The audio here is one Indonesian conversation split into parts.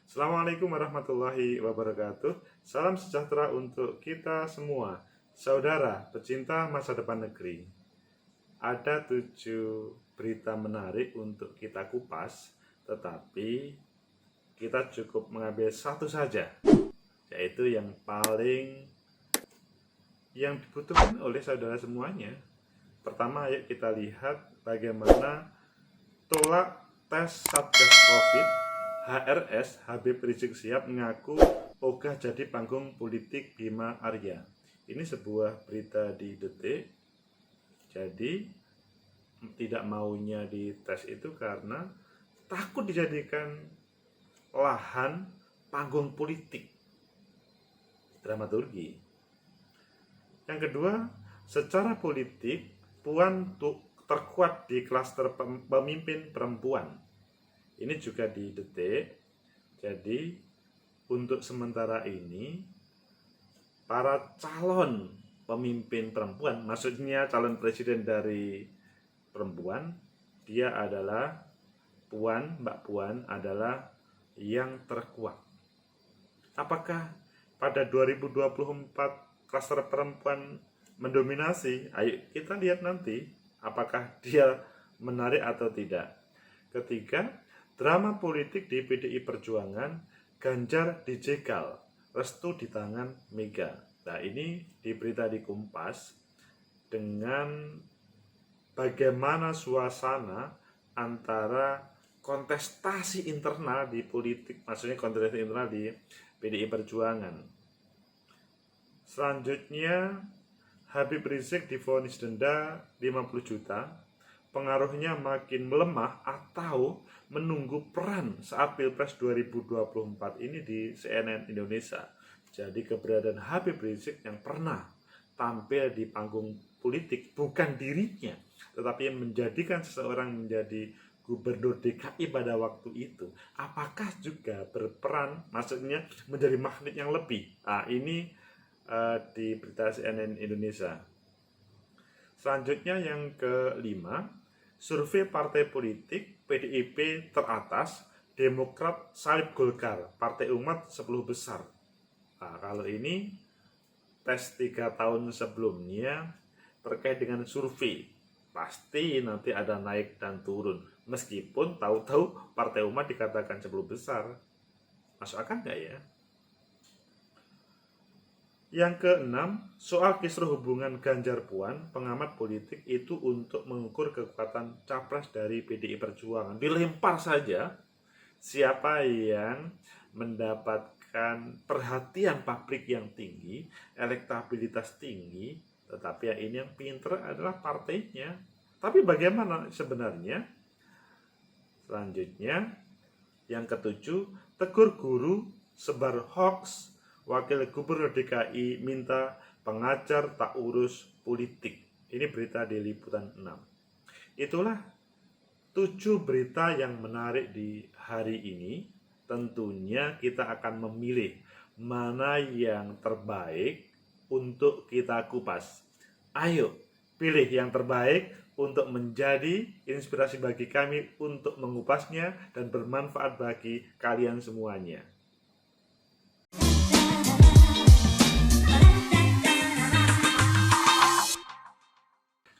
Assalamualaikum warahmatullahi wabarakatuh. Salam sejahtera untuk kita semua. Saudara pecinta masa depan negeri. Ada 7 berita menarik untuk kita kupas, tetapi kita cukup mengambil satu saja, yaitu yang dibutuhkan oleh saudara semuanya. Pertama, yuk kita lihat bagaimana tolak tes Satgas Covid. HRS Habib Rizik Syihab mengaku ogah jadi panggung politik Bima Arya. Ini sebuah berita di Detik. Jadi tidak maunya dites itu karena takut dijadikan lahan panggung politik dramaturgi. Yang kedua, secara politik Puan terkuat di klaster pemimpin perempuan. Ini juga di Detik. Jadi untuk sementara ini para calon pemimpin perempuan, maksudnya calon presiden dari perempuan, dia adalah Mbak Puan adalah yang terkuat. Apakah pada 2024 klaster perempuan mendominasi? Ayo kita lihat nanti apakah dia menarik atau tidak. Ketiga, drama politik di PDI Perjuangan, Ganjar dijegal, restu di tangan Mega. Nah, ini di berita di Kompas dengan bagaimana suasana antara kontestasi internal di politik, maksudnya kontestasi internal di PDI Perjuangan. Selanjutnya, Habib Rizik divonis denda 50 juta. Pengaruhnya makin melemah atau menunggu peran saat Pilpres 2024 ini di CNN Indonesia. Jadi keberadaan Habib Rizik yang pernah tampil di panggung politik bukan dirinya, tetapi yang menjadikan seseorang menjadi gubernur DKI pada waktu itu, apakah juga berperan, maksudnya menjadi magnet yang lebih. Nah, ini di berita CNN Indonesia. Selanjutnya yang kelima, survei partai politik PDIP teratas, Demokrat salib Golkar, Partai Umat 10 besar. Nah, kalau ini tes 3 tahun sebelumnya terkait dengan survei, pasti nanti ada naik dan turun. Meskipun tahu-tahu Partai Umat dikatakan 10 besar. Masuk akal nggak ya? Yang keenam, soal kisruh hubungan Ganjar Puan, pengamat politik itu untuk mengukur kekuatan capres dari PDI Perjuangan. Dilempar saja siapa yang mendapatkan perhatian publik yang tinggi, elektabilitas tinggi, tetapi yang ini yang pinter adalah partainya. Tapi bagaimana sebenarnya? Selanjutnya, yang ketujuh, tegur guru sebar hoax. Wakil Gubernur DKI minta pengajar tak urus politik. Ini berita di Liputan 6. Itulah 7 berita yang menarik di hari ini. Tentunya kita akan memilih mana yang terbaik untuk kita kupas. Ayo, pilih yang terbaik untuk menjadi inspirasi bagi kami untuk mengupasnya dan bermanfaat bagi kalian semuanya.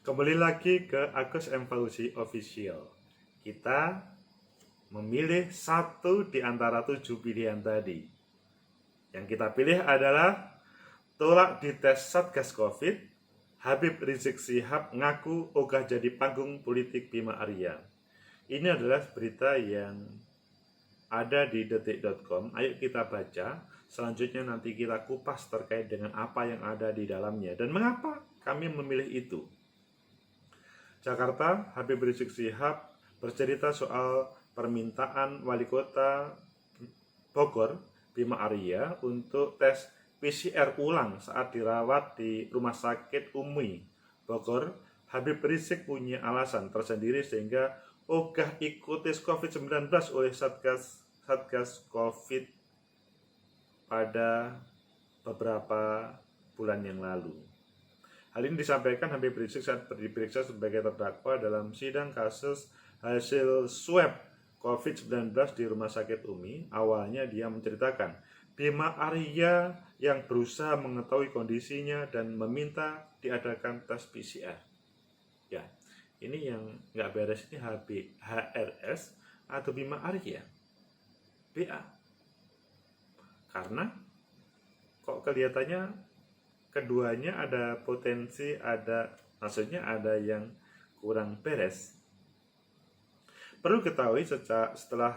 Kembali lagi ke Agus M. Fauzi Official. Kita memilih satu di antara 7 pilihan tadi. Yang kita pilih adalah tolak dites Satgas Covid, Habib Rizik Syihab ngaku ogah jadi panggung politik Bima Arya. Ini adalah berita yang ada di detik.com. Ayo kita baca. Selanjutnya nanti kita kupas terkait dengan apa yang ada di dalamnya dan mengapa kami memilih itu. Jakarta, Habib Rizik Syihab bercerita soal permintaan Wali Kota Bogor, Bima Arya, untuk tes PCR ulang saat dirawat di Rumah Sakit Umi Bogor. Habib Rizik punya alasan tersendiri sehingga ogah ikut tes COVID-19 oleh Satgas Covid pada beberapa bulan yang lalu. Hal ini disampaikan Habib Rizik saat diperiksa sebagai terdakwa dalam sidang kasus hasil swab COVID-19 di Rumah Sakit UMI, awalnya dia menceritakan Bima Arya yang berusaha mengetahui kondisinya dan meminta diadakan tes PCR. Ya, ini yang nggak beres ini HRS atau Bima Arya? BA. Karena kok kelihatannya keduanya ada potensi, maksudnya ada yang kurang beres. Perlu ketahui setelah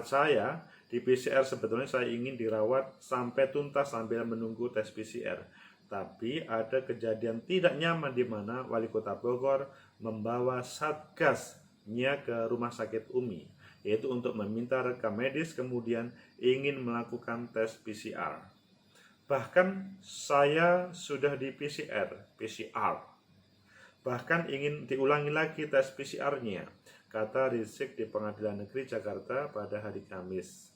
saya di PCR sebetulnya saya ingin dirawat sampai tuntas sambil menunggu tes PCR. Tapi ada kejadian tidak nyaman di mana Wali Kota Bogor membawa satgasnya ke Rumah Sakit UMI, yaitu untuk meminta rekam medis kemudian ingin melakukan tes PCR. Bahkan saya sudah di PCR. Bahkan ingin diulangi lagi tes PCR-nya, kata Rizik di Pengadilan Negeri Jakarta pada hari Kamis.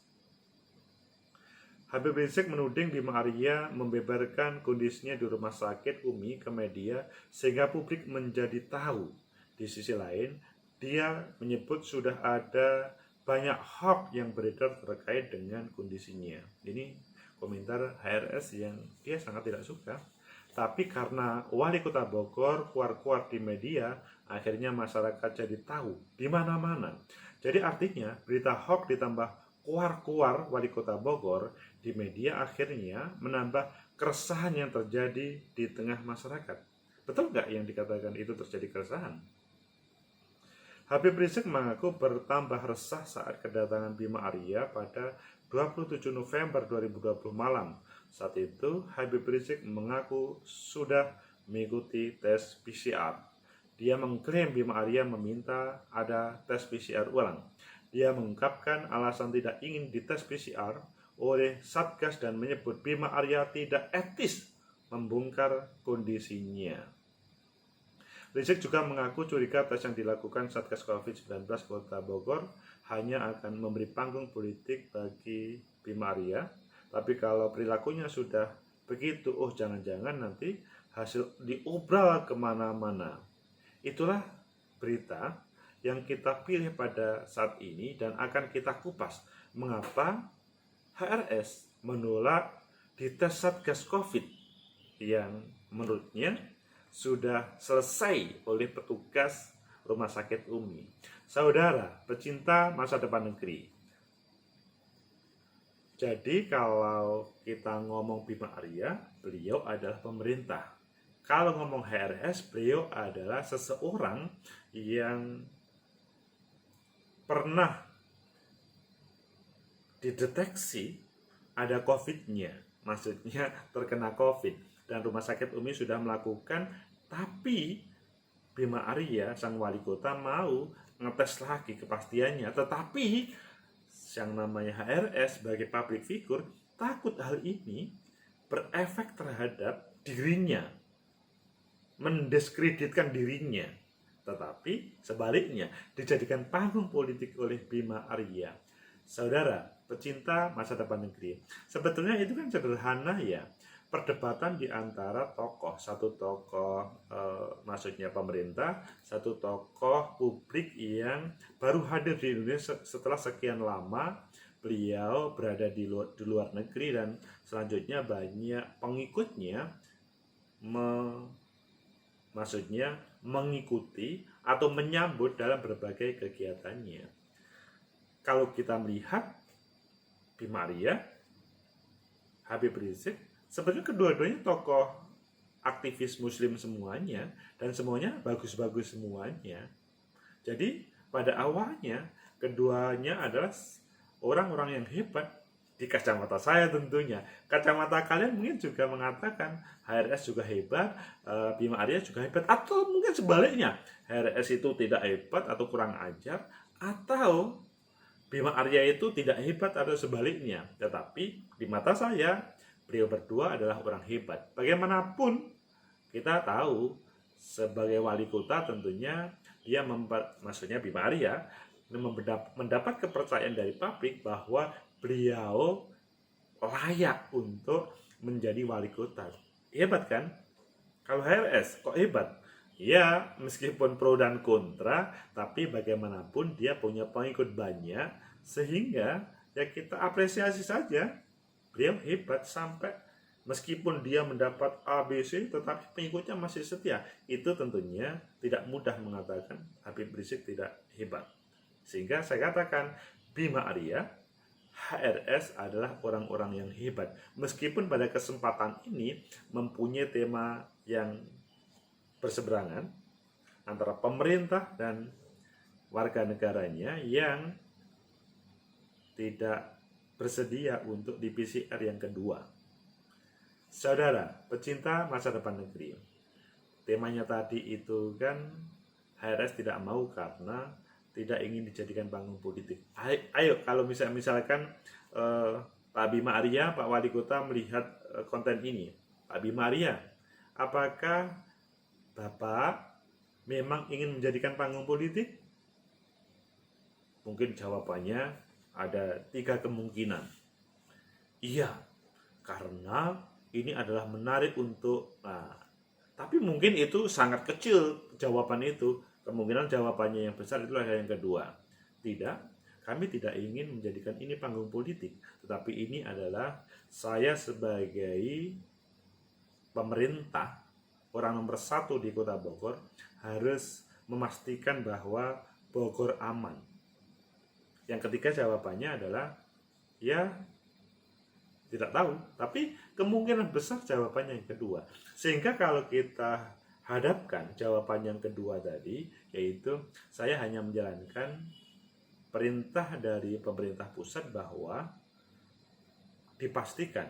Habib Rizik menuding Bima Arya membeberkan kondisinya di Rumah Sakit UMI ke media sehingga publik menjadi tahu. Di sisi lain, dia menyebut sudah ada banyak hoax yang beredar terkait dengan kondisinya. Ini komentar HRS yang dia sangat tidak suka. Tapi karena Wali Kota Bogor keluar-keluar di media, akhirnya masyarakat jadi tahu di mana-mana. Jadi artinya berita hoax ditambah keluar-keluar Wali Kota Bogor di media akhirnya menambah keresahan yang terjadi di tengah masyarakat. Betul nggak yang dikatakan itu terjadi keresahan? Habib Rizik mengaku bertambah resah saat kedatangan Bima Arya pada 27 November 2020 malam. Saat itu, Habib Rizik mengaku sudah mengikuti tes PCR. Dia mengklaim Bima Arya meminta ada tes PCR ulang. Dia mengungkapkan alasan tidak ingin dites PCR oleh Satgas dan menyebut Bima Arya tidak etis membongkar kondisinya. Rizik juga mengaku curiga tes yang dilakukan Satgas COVID-19 Kota Bogor hanya akan memberi panggung politik bagi Bima Arya. Tapi kalau perilakunya sudah begitu, jangan-jangan nanti hasil diobral kemana-mana. Itulah berita yang kita pilih pada saat ini dan akan kita kupas mengapa HRS menolak dites Satgas COVID yang menurutnya sudah selesai oleh petugas Rumah Sakit UMI. Saudara, pecinta masa depan negeri. Jadi kalau kita ngomong Bima Arya, beliau adalah pemerintah. Kalau ngomong HRS, beliau adalah seseorang yang pernah dideteksi ada COVID-nya, maksudnya terkena COVID. Dan Rumah Sakit UMI sudah melakukan, tapi Bima Arya, sang wali kota, mau ngetes lagi kepastiannya. Tetapi yang namanya HRS sebagai public figure takut hal ini berefek terhadap dirinya, mendiskreditkan dirinya. Tetapi sebaliknya dijadikan panggung politik oleh Bima Arya. Saudara, pecinta masa depan negeri, sebetulnya itu kan sederhana ya. Perdebatan di antara tokoh, satu tokoh maksudnya pemerintah, satu tokoh publik yang baru hadir di Indonesia setelah sekian lama beliau berada di luar negeri dan selanjutnya banyak pengikutnya maksudnya mengikuti atau menyambut dalam berbagai kegiatannya. Kalau kita melihat Bima Arya, Habib Rizik, sebenarnya kedua-duanya tokoh aktivis muslim semuanya dan semuanya bagus-bagus semuanya. Jadi pada awalnya keduanya adalah orang-orang yang hebat di kacamata saya tentunya. Kacamata kalian mungkin juga mengatakan HRS juga hebat, Bima Arya juga hebat, atau mungkin sebaliknya HRS itu tidak hebat atau kurang ajar, atau Bima Arya itu tidak hebat atau sebaliknya. Tetapi di mata saya beliau berdua adalah orang hebat. Bagaimanapun kita tahu sebagai wali kota tentunya dia maksudnya Bima Arya mendapat kepercayaan dari publik bahwa beliau layak untuk menjadi wali kota. Hebat kan? Kalau HRS kok hebat? Ya, meskipun pro dan kontra, tapi bagaimanapun dia punya pengikut banyak, sehingga ya kita apresiasi saja. Beliau hebat sampai meskipun dia mendapat ABC, tetapi pengikutnya masih setia. Itu tentunya tidak mudah mengatakan Habib Rizik tidak hebat. Sehingga saya katakan Bima Arya, HRS adalah orang-orang yang hebat. Meskipun pada kesempatan ini mempunyai tema yang berseberangan antara pemerintah dan warga negaranya yang tidak bersedia untuk di PCR yang kedua. Saudara, pecinta masa depan negeri, temanya tadi itu kan HRS tidak mau karena tidak ingin dijadikan panggung politik. Ayo kalau misalkan Pak Bima Arya, Pak Wali Kota melihat konten ini, Pak Bima Arya, apakah Bapak memang ingin menjadikan panggung politik? Mungkin jawabannya ada 3 kemungkinan. Iya, karena ini adalah menarik untuk... tapi mungkin itu sangat kecil jawaban itu. Kemungkinan jawabannya yang besar itulah yang kedua. Tidak, kami tidak ingin menjadikan ini panggung politik. Tetapi ini adalah saya sebagai pemerintah, orang nomor 1 di Kota Bogor, harus memastikan bahwa Bogor aman. Yang ketiga jawabannya adalah ya tidak tahu, tapi kemungkinan besar jawabannya yang kedua. Sehingga kalau kita hadapkan jawaban yang kedua tadi, yaitu saya hanya menjalankan perintah dari pemerintah pusat bahwa dipastikan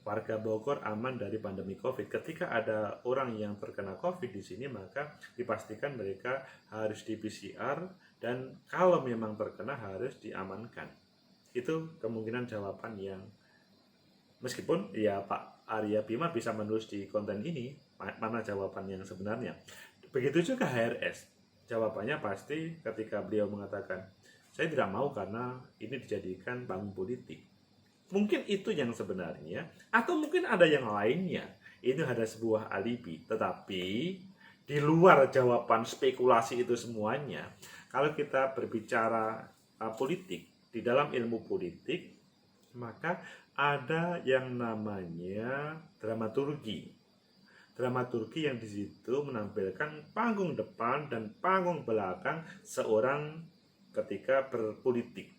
warga Bogor aman dari pandemi COVID. Ketika ada orang yang terkena COVID di sini, maka dipastikan mereka harus di PCR dan kalau memang terkena harus diamankan. Itu kemungkinan jawaban yang meskipun ya Pak Arya Bima bisa menulis di konten ini mana jawaban yang sebenarnya. Begitu juga HRS. Jawabannya pasti ketika beliau mengatakan saya tidak mau karena ini dijadikan panggung politik. Mungkin itu yang sebenarnya, atau mungkin ada yang lainnya. Ini ada sebuah alibi, tetapi di luar jawaban spekulasi itu semuanya, kalau kita berbicara politik, di dalam ilmu politik, maka ada yang namanya dramaturgi. Dramaturgi yang di situ menampilkan panggung depan dan panggung belakang seorang ketika berpolitik.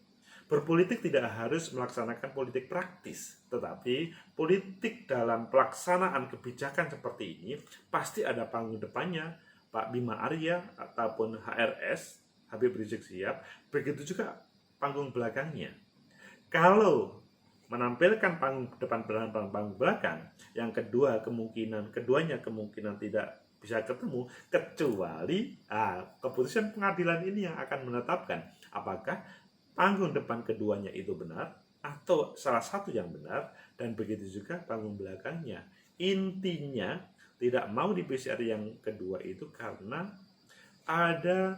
Berpolitik tidak harus melaksanakan politik praktis, tetapi politik dalam pelaksanaan kebijakan seperti ini pasti ada panggung depannya, Pak Bima Arya ataupun HRS, Habib Rizik Syihab, begitu juga panggung belakangnya. Kalau menampilkan panggung depan dan panggung belakang, yang keduanya kemungkinan tidak bisa ketemu, kecuali keputusan pengadilan ini yang akan menetapkan apakah panggung depan keduanya itu benar atau salah satu yang benar, dan begitu juga panggung belakangnya. Intinya tidak mau di PCR yang kedua itu karena ada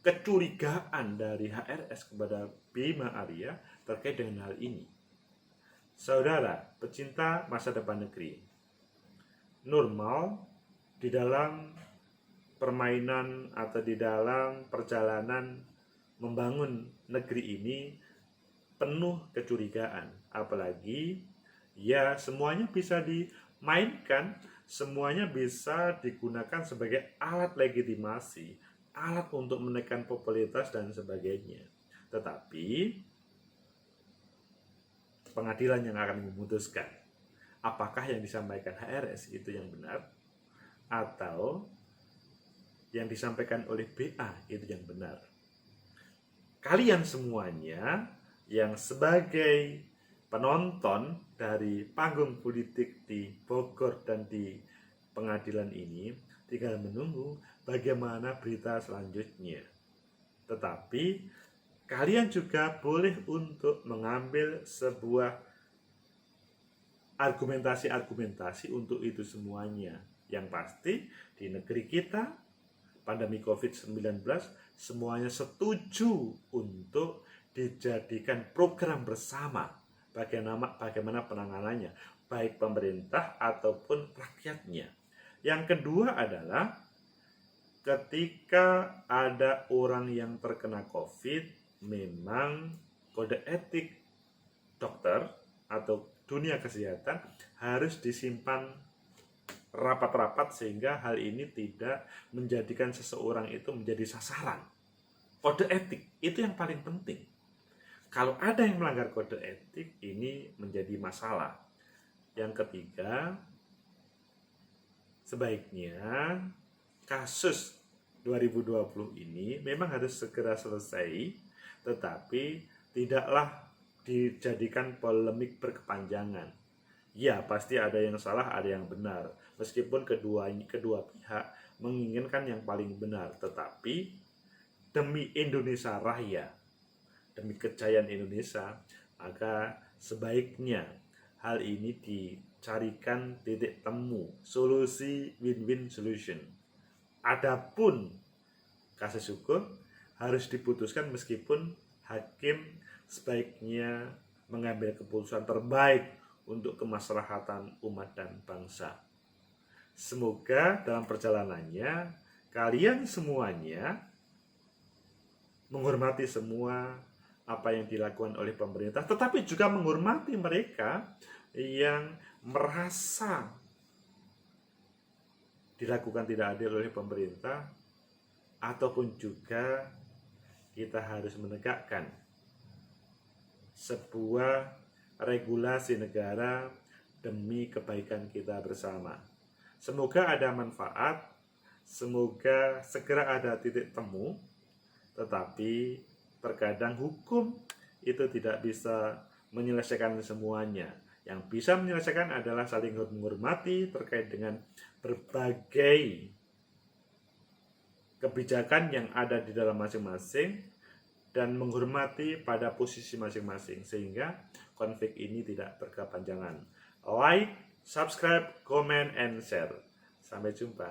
kecurigaan dari HRS kepada Bima Arya terkait dengan hal ini. Saudara, pecinta masa depan negeri, normal di dalam permainan atau di dalam perjalanan membangun negeri ini penuh kecurigaan, apalagi ya semuanya bisa dimainkan, semuanya bisa digunakan sebagai alat legitimasi, alat untuk menekan popularitas dan sebagainya. Tetapi pengadilan yang akan memutuskan apakah yang disampaikan HRS itu yang benar atau yang disampaikan oleh BA itu yang benar. Kalian semuanya yang sebagai penonton dari panggung politik di Bogor dan di pengadilan ini tinggal menunggu bagaimana berita selanjutnya. Tetapi kalian juga boleh untuk mengambil sebuah argumentasi untuk itu semuanya. Yang pasti di negeri kita pandemi COVID-19 semuanya setuju untuk dijadikan program bersama bagaimana penanganannya, baik pemerintah ataupun rakyatnya. Yang kedua adalah ketika ada orang yang terkena COVID, memang kode etik dokter atau dunia kesehatan harus disimpan rapat-rapat sehingga hal ini tidak menjadikan seseorang itu menjadi sasaran. Kode etik itu yang paling penting. Kalau ada yang melanggar kode etik, ini menjadi masalah. Yang ketiga, sebaiknya kasus 2020 ini memang harus segera selesai, tetapi tidaklah dijadikan polemik berkepanjangan. Ya, pasti ada yang salah, ada yang benar. Meskipun kedua pihak menginginkan yang paling benar, tetapi demi Indonesia Raya, demi kejayaan Indonesia, maka sebaiknya hal ini dicarikan titik temu, solusi win-win solution. Adapun kasus hukum harus diputuskan meskipun hakim sebaiknya mengambil keputusan terbaik untuk kemaslahatan umat dan bangsa. Semoga dalam perjalanannya kalian semuanya menghormati semua apa yang dilakukan oleh pemerintah, tetapi juga menghormati mereka yang merasa dilakukan tidak adil oleh pemerintah, ataupun juga kita harus menegakkan sebuah regulasi negara demi kebaikan kita bersama. Semoga ada manfaat, semoga segera ada titik temu, tetapi terkadang hukum itu tidak bisa menyelesaikan semuanya. Yang bisa menyelesaikan adalah saling menghormati terkait dengan berbagai kebijakan yang ada di dalam masing-masing dan menghormati pada posisi masing-masing sehingga konflik ini tidak berkepanjangan. Like, subscribe, comment, and share. Sampai jumpa.